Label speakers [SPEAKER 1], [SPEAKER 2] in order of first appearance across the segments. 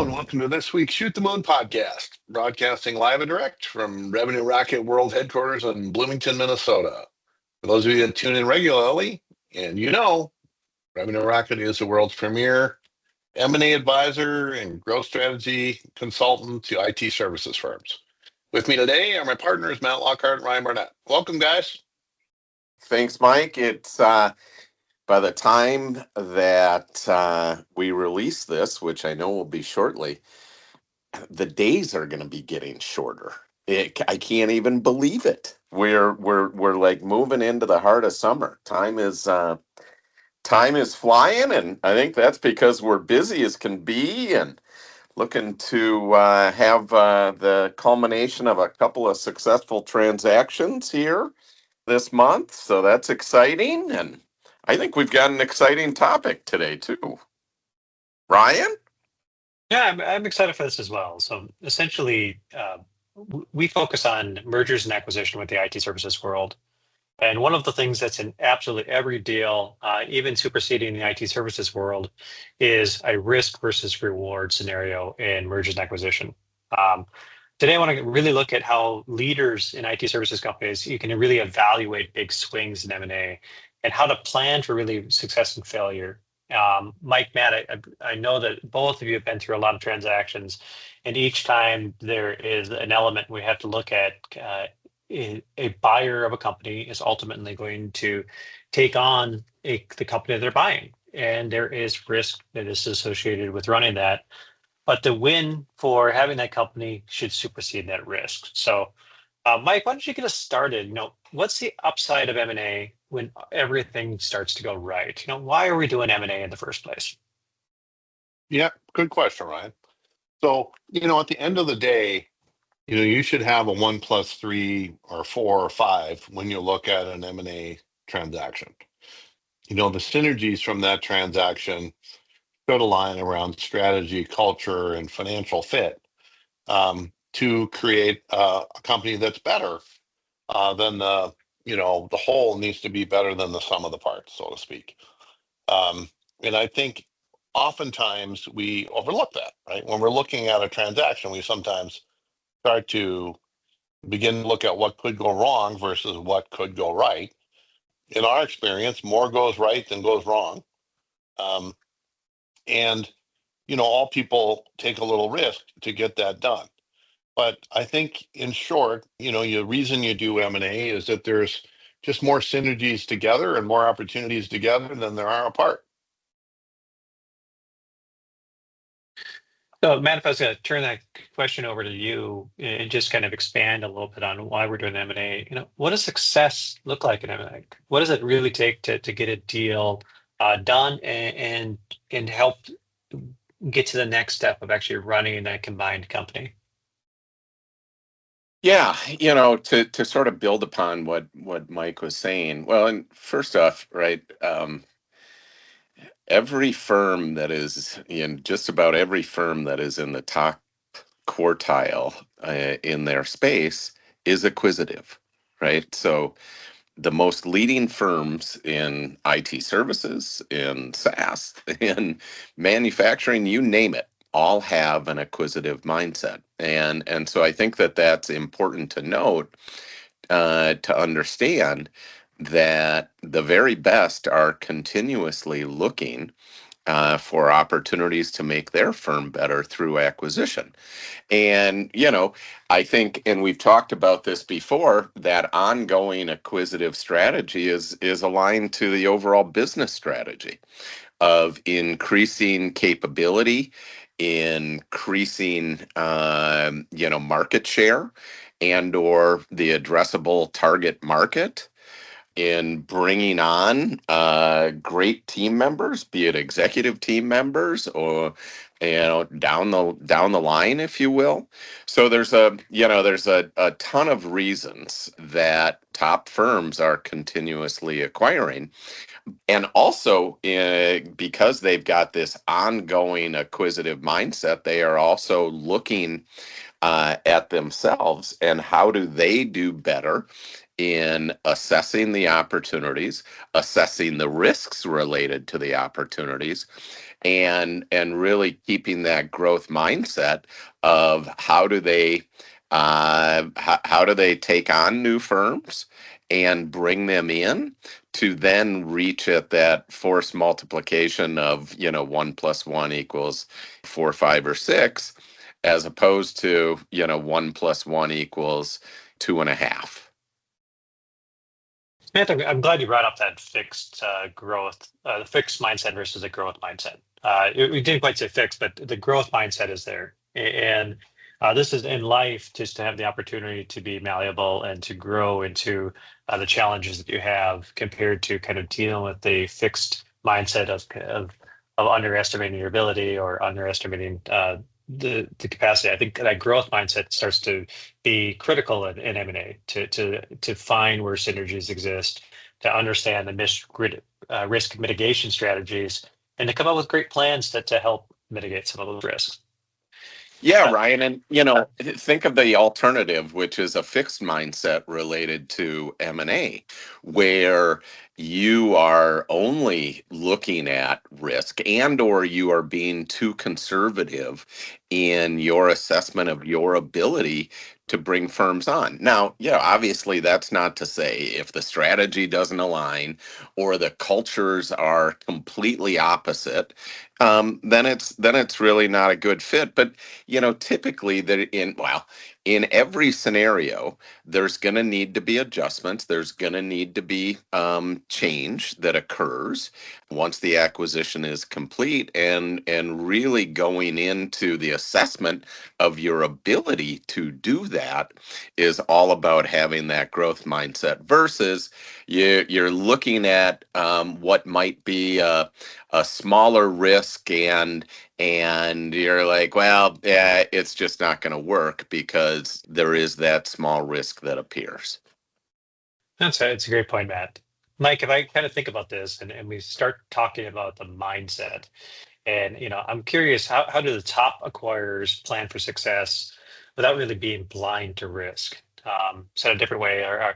[SPEAKER 1] Hello, and welcome to this week's Shoot the Moon podcast, broadcasting live and direct from Revenue Rocket World Headquarters in Bloomington, Minnesota. For those of you that tune in regularly, and Revenue Rocket is the world's premier M&A advisor and growth strategy consultant to IT services firms. With me today are my partners, Lockhart and Ryan Barnett. Welcome, guys.
[SPEAKER 2] Thanks, Mike. It's by the time that we release this, which I know will be shortly, the days are going to be getting shorter. I can't even believe it. We're like moving into the heart of summer. Time is flying, and I think that's because we're busy as can be and looking to have the culmination of a couple of successful transactions here this month. So that's exciting, and I think we've got an exciting topic today too. Ryan?
[SPEAKER 3] Yeah, I'm excited for this as well. So essentially, we focus on mergers and acquisition with the IT services world. And one of the things that's in absolutely every deal, even superseding the IT services world, is a risk versus reward scenario in mergers and acquisition. Today, I want to really look at how leaders in IT services companies, you can really evaluate big swings in M&A and how to plan for really success and failure. Mike, Matt, I know that both of you have been through a lot of transactions, and each time there is an element we have to look at. A buyer of a company is ultimately going to take on the company they're buying, and there is risk that is associated with running that. But the win for having that company should supersede that risk. So, Mike, why don't you get us started? What's the upside of M&A when everything starts to go right? Why are we doing M&A in the first place?
[SPEAKER 1] Yeah, good question, Ryan. So, at the end of the day, you should have a 1 + 3 or 4 or 5 when you look at an M&A transaction. The synergies from that transaction should align around strategy, culture, and financial fit to create a company that's better than the whole needs to be better than the sum of the parts, so to speak. And I think oftentimes we overlook that, right? When we're looking at a transaction, we sometimes start to begin to look at what could go wrong versus what could go right. In our experience, more goes right than goes wrong. And all people take a little risk to get that done. But I think in short, the reason you do M&A is that there's just more synergies together and more opportunities together than there are apart.
[SPEAKER 3] So, Matt, if I was going to turn that question over to you and just kind of expand a little bit on why we're doing M&A, what does success look like in M&A? What does it really take to get a deal done and help get to the next step of actually running that combined company?
[SPEAKER 2] Yeah, to sort of build upon what Mike was saying. Well, and first off, right, every firm that is in just about every firm that is in the top quartile in their space is acquisitive, right? So the most leading firms in IT services, in SaaS, in manufacturing, you name it, all have an acquisitive mindset. And so I think that that's important to note, to understand that the very best are continuously looking for opportunities to make their firm better through acquisition. And, I think, and we've talked about this before, that ongoing acquisitive strategy is aligned to the overall business strategy of increasing capability, increasing, market share and or the addressable target market, in bringing on great team members, be it executive team members or down the line, if you will. So there's a ton of reasons that top firms are continuously acquiring. And also, because they've got this ongoing acquisitive mindset, they are also looking at themselves and how do they do better in assessing the opportunities, assessing the risks related to the opportunities, and really keeping that growth mindset of how do they take on new firms and bring them in to then reach at that force multiplication of 1 + 1 = 4, 5, or 6, as opposed to 1 + 1 = 2.5.
[SPEAKER 3] Matt, I'm glad you brought up that fixed growth, the fixed mindset versus a growth mindset. We didn't quite say fixed, but the growth mindset is there. And this is in life, just to have the opportunity to be malleable and to grow into the challenges that you have, compared to kind of dealing with the fixed mindset of underestimating your ability or underestimating the capacity. I think that growth mindset starts to be critical in M&A to find where synergies exist, to understand the risk mitigation strategies, and to come up with great plans to help mitigate some of those risks.
[SPEAKER 2] Yeah, Ryan, and think of the alternative, which is a fixed mindset related to M&A, where you are only looking at risk, and or you are being too conservative in your assessment of your ability to bring firms on. Now, obviously that's not to say if the strategy doesn't align or the cultures are completely opposite, then it's really not a good fit. But typically in every scenario, there's going to need to be adjustments. There's going to need to be change that occurs once the acquisition is complete, and really going into the assessment of your ability to do that is all about having that growth mindset versus you're looking at what might be a smaller risk, and you're like, well, yeah, it's just not going to work because there is that small risk that appears.
[SPEAKER 3] It's a great point, Matt. Mike, if I kind of think about this and we start talking about the mindset, and I'm curious, how do the top acquirers plan for success without really being blind to risk? Said a different way, or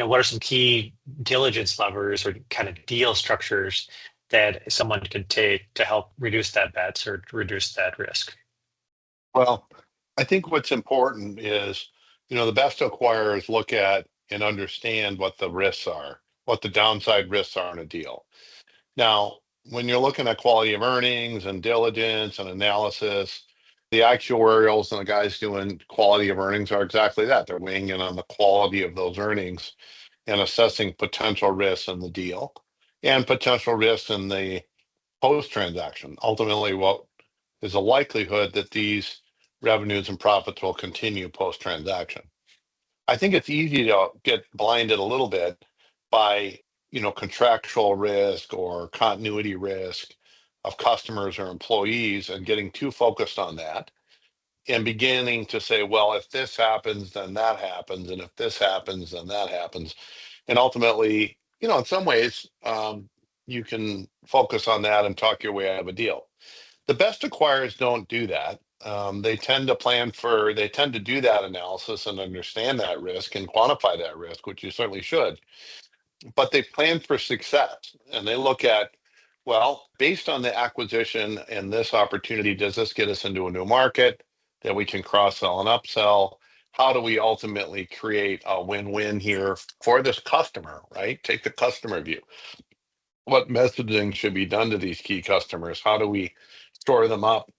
[SPEAKER 3] what are some key diligence levers or kind of deal structures that someone can take to help reduce that bets or to reduce that risk?
[SPEAKER 1] Well, I think what's important is, the best acquirers look at and understand what the risks are, what the downside risks are in a deal. Now, when you're looking at quality of earnings and diligence and analysis, the actuarials and the guys doing quality of earnings are exactly that. They're weighing in on the quality of those earnings and assessing potential risks in the deal and potential risks in the post-transaction. Ultimately, what is a likelihood that these revenues and profits will continue post-transaction? I think it's easy to get blinded a little bit by, contractual risk or continuity risk of customers or employees, and getting too focused on that and beginning to say, well, if this happens, then that happens. And if this happens, then that happens. And ultimately, in some ways, you can focus on that and talk your way out of a deal. The best acquirers don't do that. They tend to do that analysis and understand that risk and quantify that risk, which you certainly should. But they plan for success, and they look at, well, based on the acquisition and this opportunity, does this get us into a new market that we can cross-sell and upsell? How do we ultimately create a win-win here for this customer, right? Take the customer view. What messaging should be done to these key customers? How do we store them up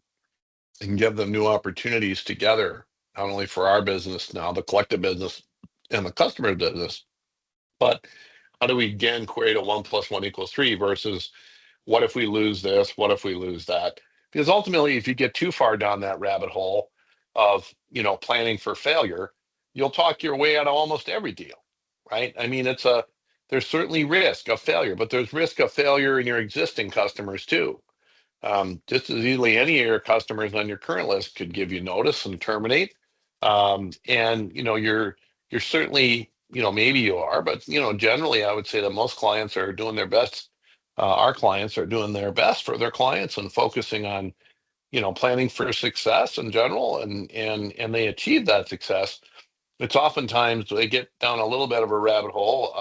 [SPEAKER 1] and give them new opportunities together, not only for our business now, the collective business and the customer business, but how do we again create a 1 + 1 = 3 versus what if we lose this? What if we lose that? Because ultimately, if you get too far down that rabbit hole of, planning for failure, you'll talk your way out of almost every deal, right? I mean, there's certainly risk of failure, but there's risk of failure in your existing customers too. Just as easily, any of your customers on your current list could give you notice and terminate. And you're certainly, maybe you are, but generally, I would say that most clients are doing their best. Our clients are doing their best for their clients and focusing on, planning for success in general, and they achieve that success. it's oftentimes they get down a little bit of a rabbit hole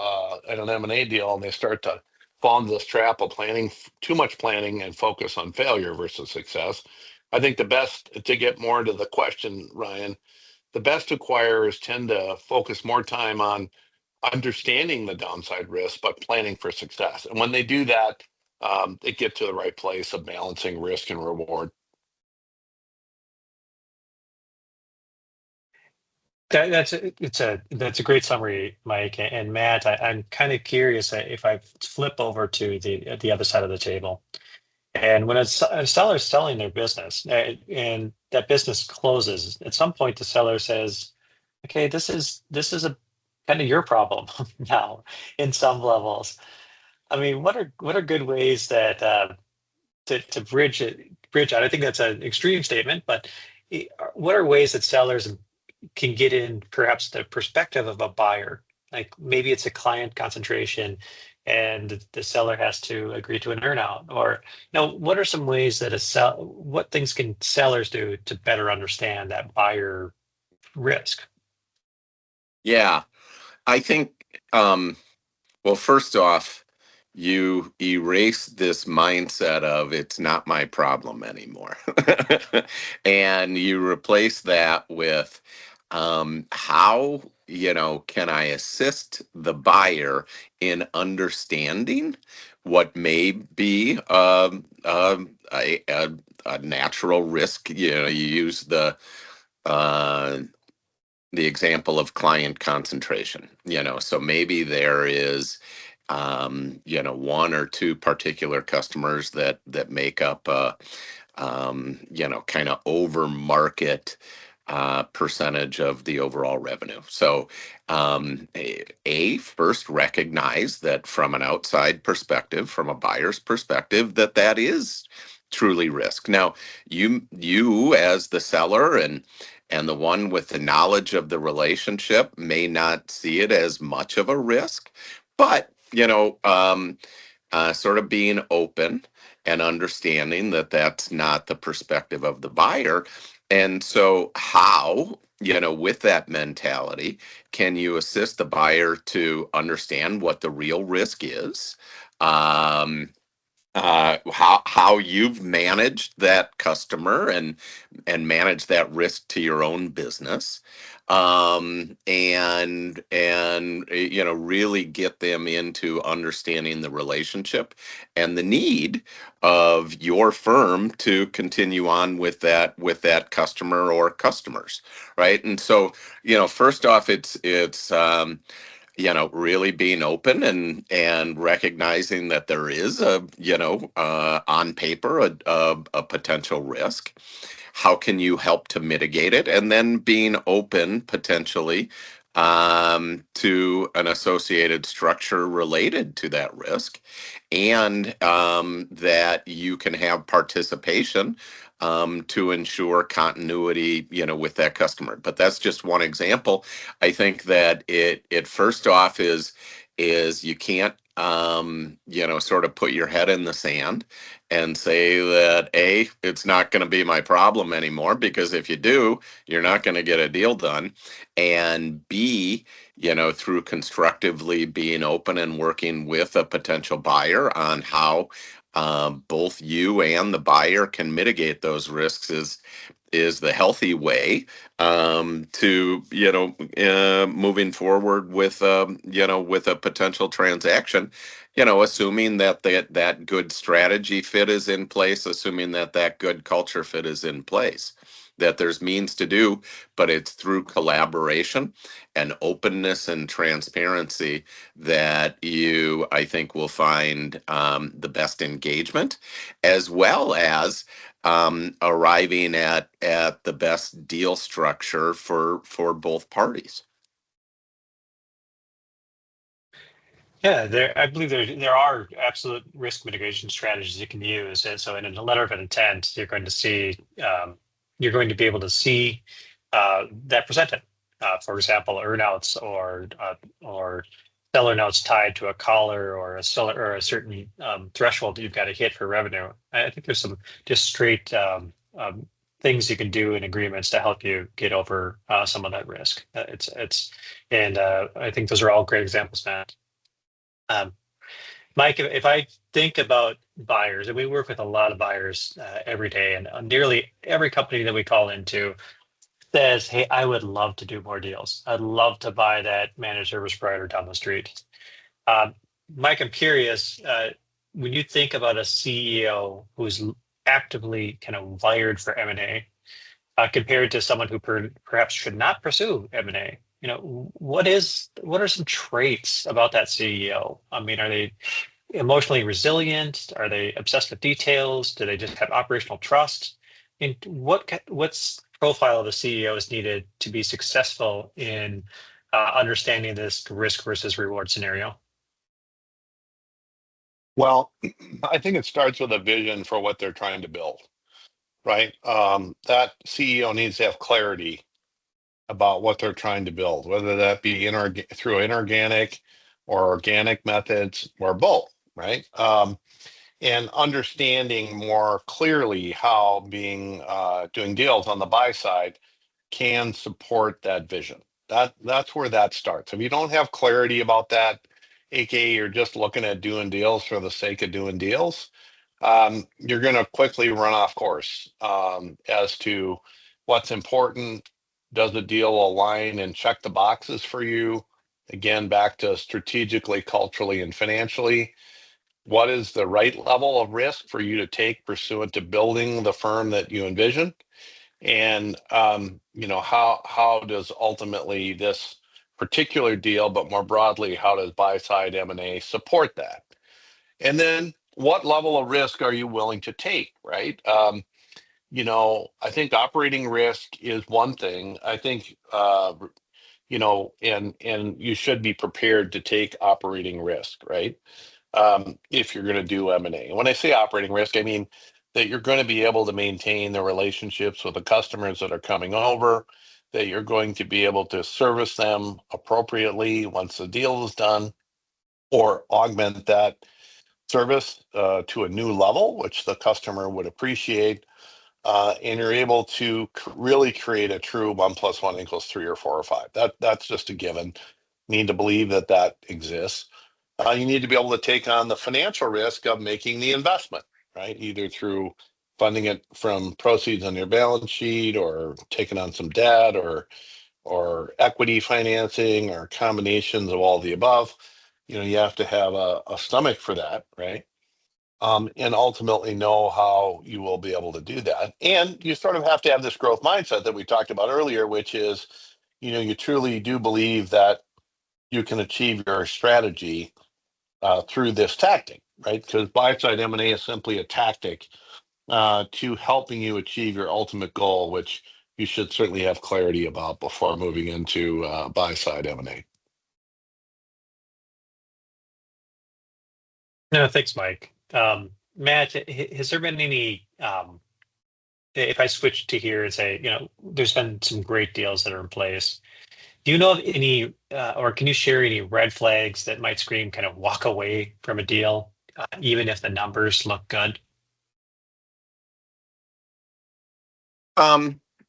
[SPEAKER 1] at an M&A deal, and they start to fall into this trap of planning, too much planning, and focus on failure versus success. I think the best, to get more into the question, Ryan, the best acquirers tend to focus more time on understanding the downside risk, but planning for success. And when they do that, they get to the right place of balancing risk and reward.
[SPEAKER 3] That's a great summary, Mike and Matt. I'm kind of curious if I flip over to the other side of the table, and when a seller is selling their business and that business closes, at some point the seller says, "Okay, this is a kind of your problem now in some levels." I mean, what are good ways that to bridge out? I think that's an extreme statement, but what are ways that sellers can get in perhaps the perspective of a buyer? Like maybe it's a client concentration and the seller has to agree to an earnout, or what are some ways that what things can sellers do to better understand that buyer risk?
[SPEAKER 2] Yeah, I think, well, first off, you erase this mindset of it's not my problem anymore. And you replace that with how, can I assist the buyer in understanding what may be a natural risk. You use uh, the example of client concentration, so maybe there is, one or two particular customers that make up kind of over market percentage of the overall revenue. So, first recognize that from an outside perspective, from a buyer's perspective, that is truly risk. Now, you as the seller and the one with the knowledge of the relationship may not see it as much of a risk, but sort of being open and understanding that that's not the perspective of the buyer. And so how, with that mentality, can you assist the buyer to understand what the real risk is? How you've managed that customer and managed that risk to your own business, and really get them into understanding the relationship and the need of your firm to continue on with that customer or customers, right? And so, first off, it's really being open and recognizing that there is on paper a potential risk. How can you help to mitigate it? And then being open potentially to an associated structure related to that risk, and that you can have participation to ensure continuity, with that customer. But that's just one example. I think that it first off is you can't sort of put your head in the sand and say that it's not going to be my problem anymore, because if you do, you're not going to get a deal done. And B, through constructively being open and working with a potential buyer on how both you and the buyer can mitigate those risks is the healthy way to moving forward with with a potential transaction, assuming that good strategy fit is in place, assuming that good culture fit is in place, that there's means to do, but it's through collaboration and openness and transparency that I think, will find the best engagement, as well as arriving at the best deal structure for both parties.
[SPEAKER 3] Yeah, I believe there are absolute risk mitigation strategies you can use. And so in a letter of intent, you're going to see, you're going to be able to see that presented. For example, earnouts or seller notes tied to a collar or a seller or a certain threshold that you've got to hit for revenue. I think there's some just straight things you can do in agreements to help you get over some of that risk. And I think those are all great examples, Matt. Um, Mike, if I think about buyers, and we work with a lot of buyers every day, and nearly every company that we call into says, "Hey, I would love to do more deals. I'd love to buy that managed service provider down the street." Um, Mike, I'm curious, when you think about a CEO who's actively kind of wired for M&A, compared to someone who perhaps should not pursue M&A, what are some traits about that CEO? I mean, are they emotionally resilient? Are they obsessed with details? Do they just have operational trust? And what's profile of the CEO is needed to be successful in understanding this risk versus reward scenario?
[SPEAKER 1] Well, I think it starts with a vision for what they're trying to build, right? That CEO needs to have clarity about what they're trying to build, whether that be through inorganic or organic methods or both, right? And understanding more clearly how doing deals on the buy side can support that vision. That's where that starts. If you don't have clarity about that, aka you're just looking at doing deals for the sake of doing deals, you're going to quickly run off course as to what's important. Does the deal align and check the boxes for you? Again, back to strategically, culturally, and financially. What is the right level of risk for you to take pursuant to building the firm that you envision? And how does ultimately this particular deal, but more broadly, how does buy side M&A support that? And then what level of risk are you willing to take, right? I think operating risk is one thing. I think and you should be prepared to take operating risk, right? If you're going to do M&A. When I say operating risk, I mean that you're going to be able to maintain the relationships with the customers that are coming over, that you're going to be able to service them appropriately once the deal is done, or augment that service to a new level, which the customer would appreciate. And you're able to really create a true 1 + 1 = 3 or 4 or 5. That's just a given. Need to believe that exists. You need to be able to take on the financial risk of making the investment, right? Either through funding it from proceeds on your balance sheet, or taking on some debt, or equity financing, or combinations of all the above. You have to have a stomach for that, right? And ultimately know how you will be able to do that. And you sort of have to have this growth mindset that we talked about earlier, which is, you truly do believe that you can achieve your strategy through this tactic, right? Because buy side M&A is simply a tactic to helping you achieve your ultimate goal, which you should certainly have clarity about before moving into buy side M&A.
[SPEAKER 3] No, thanks, Mike. Matt, has there been any, if I switch to here and say, there's been some great deals that are in place. Do you know of any, or can you share any red flags that might scream kind of walk away from a deal, even if the numbers look good?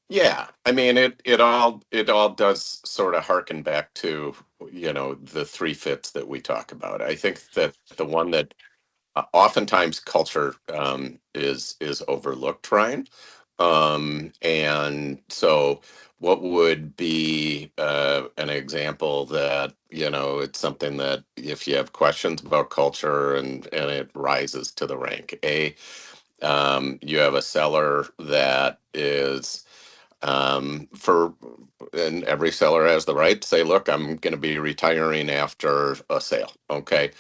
[SPEAKER 2] Yeah, I mean it all does sort of harken back to the three fits that we talk about. I think that the one that oftentimes culture is overlooked, Ryan. And so what would be an example that it's something that if you have questions about culture and it rises to the rank. You have a seller that is and every seller has the right to say, look, I'm going to be retiring after a sale. Okay.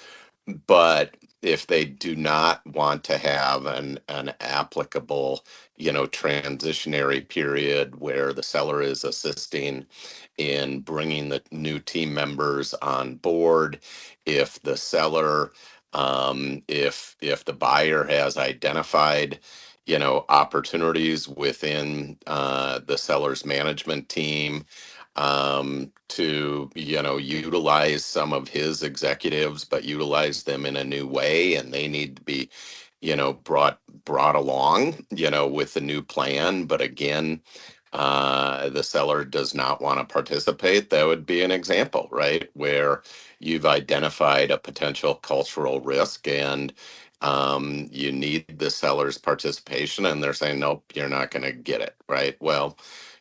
[SPEAKER 2] But if they do not want to have an applicable, transitionary period where the seller is assisting in bringing the new team members on board, if the seller, if the buyer has identified, opportunities within the seller's management team to utilize some of his executives, but utilize them in a new way, and they need to be brought along, with the new plan. But again, the seller does not want to participate. That would be an example, right? Where you've identified a potential cultural risk and you need the seller's participation, and they're saying, nope, you're not going to get it, right? Well,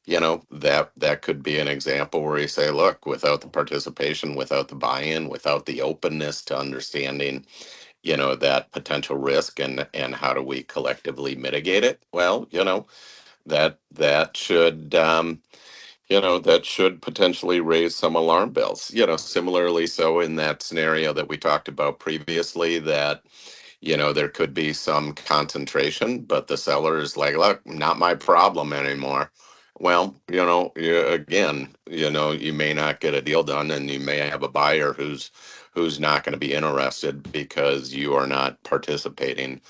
[SPEAKER 2] that could be an example where you say, look, without the participation, without the buy-in, without the openness to understanding, that potential risk and how do we collectively mitigate it? Well, that should that should potentially raise some alarm bells. Similarly, so in that scenario that we talked about previously, that there could be some concentration, but the seller is like, look, not my problem anymore. Well, again, you may not get a deal done, and you may have a buyer who's not going to be interested because you are not participating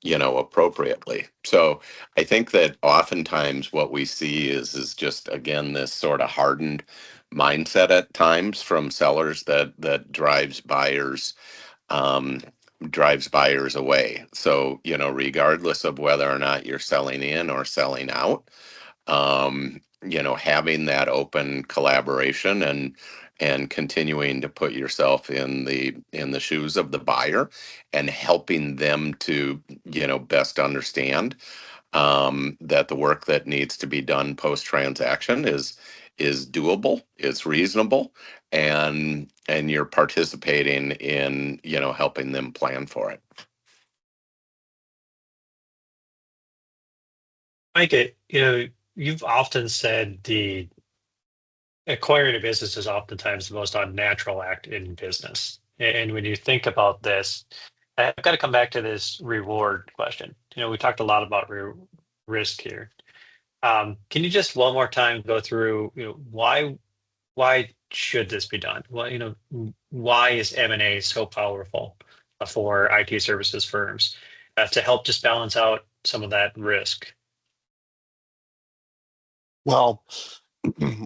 [SPEAKER 2] appropriately. So I think that oftentimes what we see is just, again, this sort of hardened mindset at times from sellers that um, drives buyers away. So, regardless of whether or not you're selling in or selling out, having that open collaboration and continuing to put yourself in the shoes of the buyer and helping them to best understand that the work that needs to be done post transaction is doable, it's reasonable, and you're participating in helping them plan for it.
[SPEAKER 3] Mike, you've often said the acquiring a business is oftentimes the most unnatural act in business. And when you think about this, I've got to come back to this reward question. We talked a lot about risk here. Can you just one more time go through, why should this be done? Well, why is M&A so powerful for IT services firms to help just balance out some of that risk?
[SPEAKER 1] Well,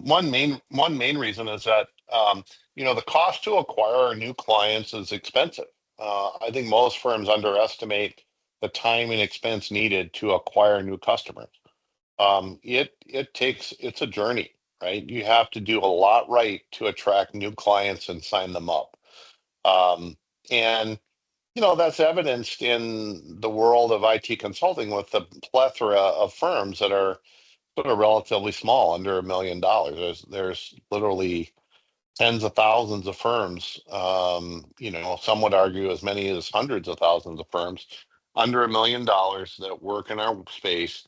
[SPEAKER 1] one main reason is that the cost to acquire new clients is expensive. I think most firms underestimate the time and expense needed to acquire new customers. It's a journey, right? You have to do a lot right to attract new clients and sign them up. And that's evidenced in the world of IT consulting with the plethora of firms that are sort of relatively small, under $1 million. There's literally tens of thousands of firms. Some would argue as many as hundreds of thousands of firms under $1 million that work in our space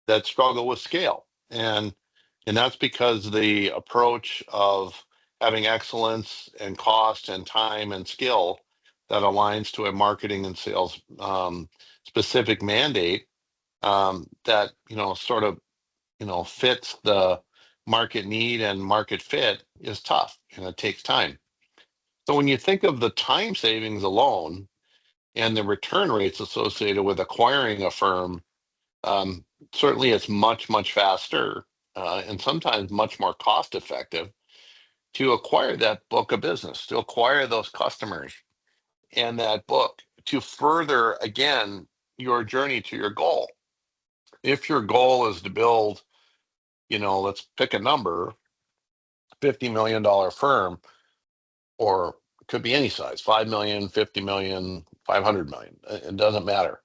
[SPEAKER 1] that struggle with scale. And that's because the approach of having excellence and cost and time and skill that aligns to a marketing and sales specific mandate that sort of fits the market need and market fit is tough, and it takes time. So when you think of the time savings alone and the return rates associated with acquiring a firm, certainly it's much, much faster and sometimes much more cost effective to acquire that book of business, to acquire those customers and that book, to further, again, your journey to your goal. If your goal is to build, let's pick a number, $50 million firm, or it could be any size, 5 million, 50 million, 500 million. It doesn't matter.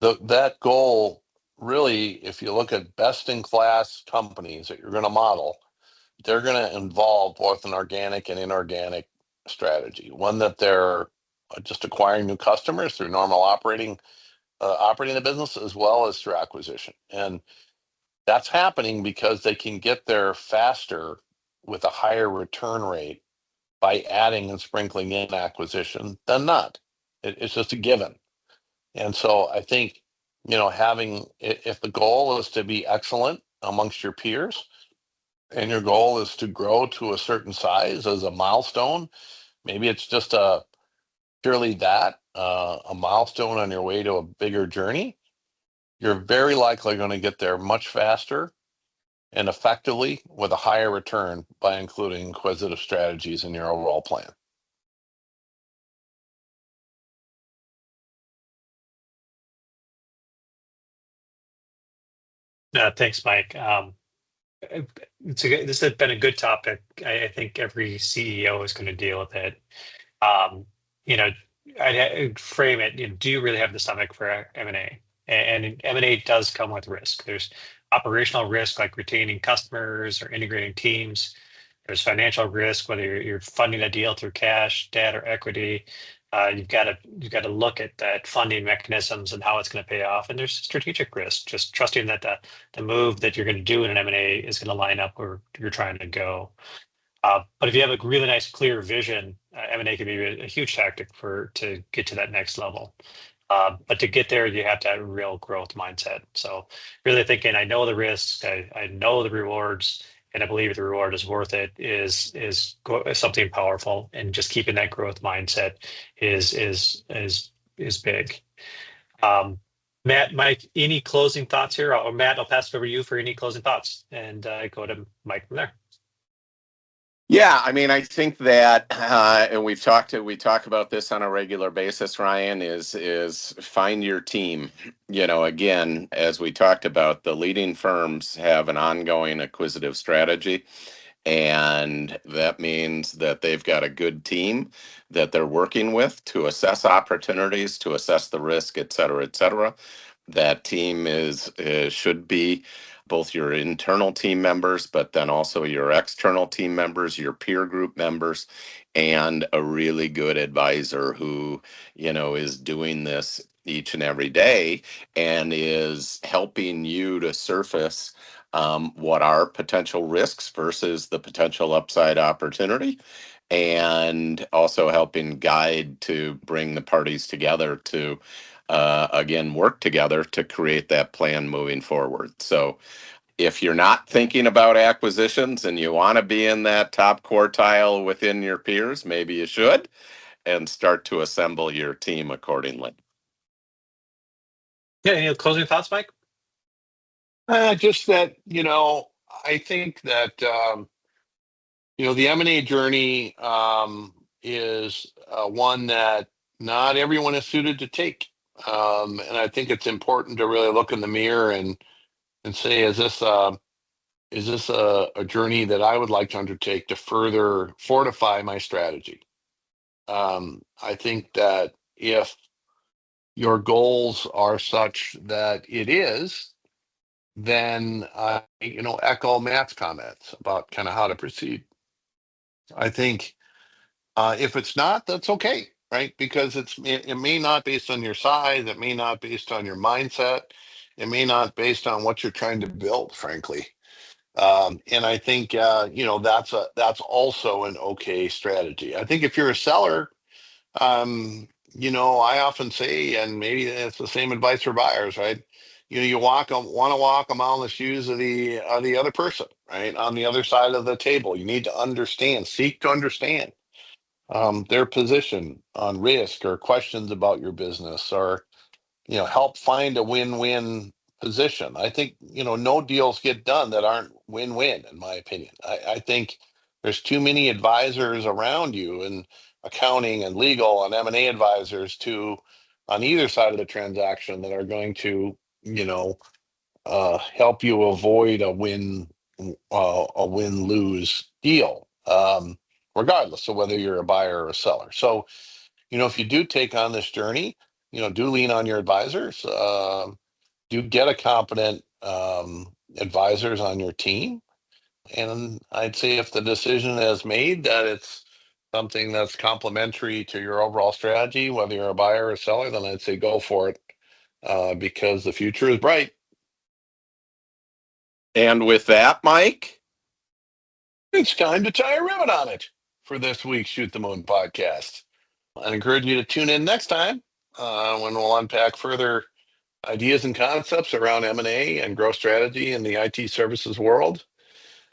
[SPEAKER 1] That goal, really, if you look at best in class companies that you're going to model, they're going to involve both an organic and inorganic strategy. One that they're just acquiring new customers through normal operating the business, as well as through acquisition. And that's happening because they can get there faster with a higher return rate by adding and sprinkling in acquisition than not. It's just a given. And so I think, if the goal is to be excellent amongst your peers and your goal is to grow to a certain size as a milestone, maybe it's just purely that, a milestone on your way to a bigger journey, you're very likely going to get there much faster and effectively with a higher return by including inquisitive strategies in your overall plan.
[SPEAKER 3] Thanks, Mike. This has been a good topic. I think every CEO is going to deal with it. Um, you know, I'd frame it, do you really have the stomach for M&A? And M&A does come with risk. There's operational risk like retaining customers or integrating teams. There's financial risk, whether you're funding a deal through cash, debt, or equity. You've got to look at that funding mechanisms and how it's going to pay off. And there's strategic risk, just trusting that the move that you're going to do in an M&A is going to line up where you're trying to go. But if you have a really nice, clear vision, M&A can be a huge tactic to get to that next level. But to get there, you have to have a real growth mindset. So really thinking, I know the risks, I know the rewards, and I believe the reward is worth it is something powerful. And just keeping that growth mindset is big. Matt, Mike, any closing thoughts here? Or Matt, I'll pass it over to you for any closing thoughts, and go to Mike from there.
[SPEAKER 2] Yeah, I mean, I think that, and we talk about this on a regular basis, Ryan, is find your team. Again, as we talked about, the leading firms have an ongoing acquisitive strategy, and that means that they've got a good team that they're working with to assess opportunities, to assess the risk, et cetera, et cetera. That team should be both your internal team members, but then also your external team members, your peer group members, and a really good advisor who, is doing this each and every day and is helping you to surface what are potential risks versus the potential upside opportunity, and also helping guide to bring the parties together to again, work together to create that plan moving forward. So if you're not thinking about acquisitions and you want to be in that top quartile within your peers, maybe you should, and start to assemble your team accordingly.
[SPEAKER 3] Yeah, any closing thoughts, Mike?
[SPEAKER 1] Just that, I think that, the M&A journey is one that not everyone is suited to take. And I think it's important to really look in the mirror and say, is this a journey that I would like to undertake to further fortify my strategy? I think that if your goals are such that it is, then echo Matt's comments about kind of how to proceed. I think if it's not, that's okay, right? Because it may not based on your size, it may not based on your mindset, it may not based on what you're trying to build, frankly. And I think that's also an okay strategy. I think if you're a seller, I often say, and maybe it's the same advice for buyers, right? You want to walk a mile in the shoes of the other person, right? On the other side of the table. You need to seek to understand their position on risk or questions about your business, or help find a win-win position. I think no deals get done that aren't win-win, in my opinion. I think there's too many advisors around you, and accounting and legal and M&A advisors on either side of the transaction, that are going to help you avoid a win-lose deal, regardless of whether you're a buyer or a seller. So if you do take on this journey, do lean on your advisors. Do get a competent advisors on your team. And I'd say if the decision is made that it's something that's complementary to your overall strategy, whether you're a buyer or a seller, then I'd say go for it, because the future is bright.
[SPEAKER 2] And with that, Mike,
[SPEAKER 1] It's time to tie a ribbon on it for this week's Shoot the Moon podcast. I encourage you to tune in next time when we'll unpack further ideas and concepts around M&A and growth strategy in the IT services world.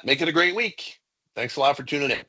[SPEAKER 1] Make it a great week. Thanks a lot for tuning in.